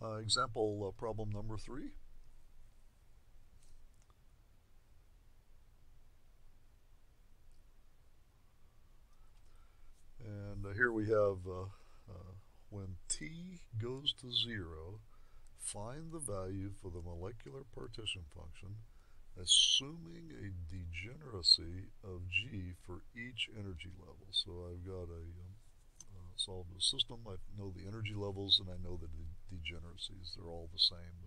Example problem number 3. And here we have when t goes to 0, find the value for the molecular partition function assuming a degeneracy of g for each energy level. So I've got a solved a system. I know the energy levels and I know the degeneracies. They're all the same,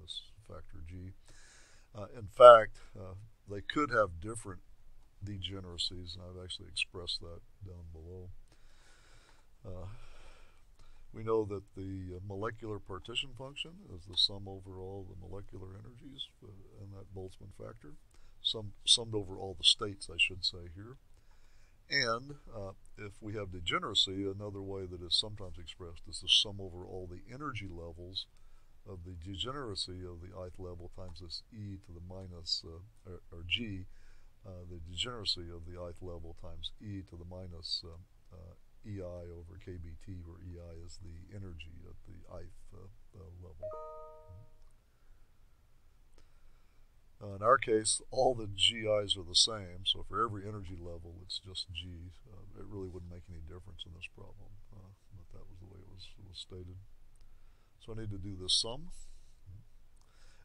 this factor g. In fact, they could have different degeneracies, and I've actually expressed that down below. We know that the molecular partition function is the sum over all the molecular energies in that Boltzmann factor, summed over all the states, I should say here. And if we have degeneracy, another way that is sometimes expressed is the sum over all the energy levels of the degeneracy of the ith level times this e to the minus, or g, the degeneracy of the ith level times e to the minus EI over KBT, where EI is the energy at the ith level. In our case, all the GIs are the same, so for every energy level it's just G. It really wouldn't make any difference in this problem, but that was the way it was stated. So I need to do this sum.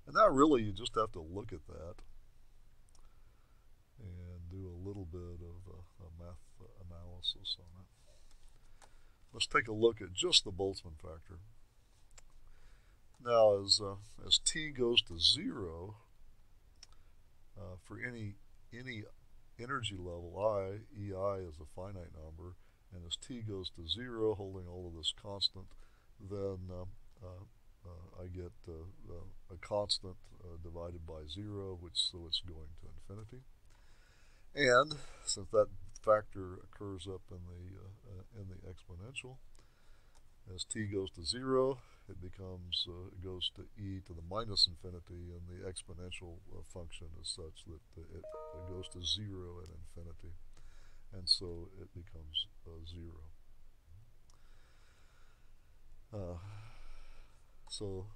And now really you just have to look at that and do a little bit of a math analysis on it. Let's take a look at just the Boltzmann factor. Now as t goes to 0, for any energy level I, EI is a finite number, and as t goes to 0, holding all of this constant, then I get a constant divided by 0, so it's going to infinity. And since that factor occurs up in the exponential, as t goes to 0, it becomes it goes to e to the minus infinity, and the exponential function is such that it goes to 0 at infinity, and so it becomes 0. So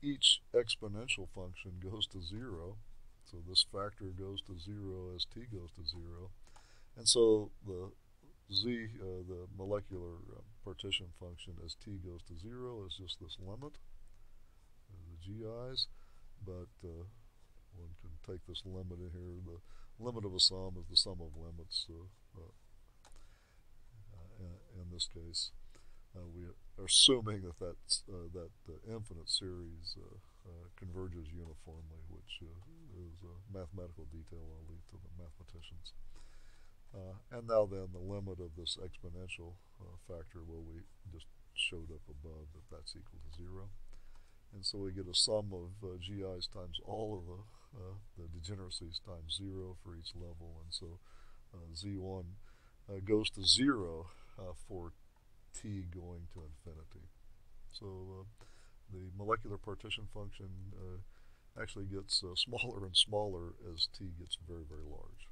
each exponential function goes to 0, so this factor goes to 0 as t goes to 0, and so the the molecular partition function as t goes to 0 is just this limit, the GIs, but one can take this limit in here. The limit of a sum is the sum of limits. In this case, we are assuming that that infinite series converges uniformly, which is a mathematical detail I'll leave to the mathematicians. And now then the limit of this exponential factor, well, we just showed up above that that's equal to 0. And so we get a sum of GIs times all of the degeneracies times 0 for each level. And so Z1 goes to 0 for t going to infinity. So the molecular partition function actually gets smaller and smaller as t gets very, very large.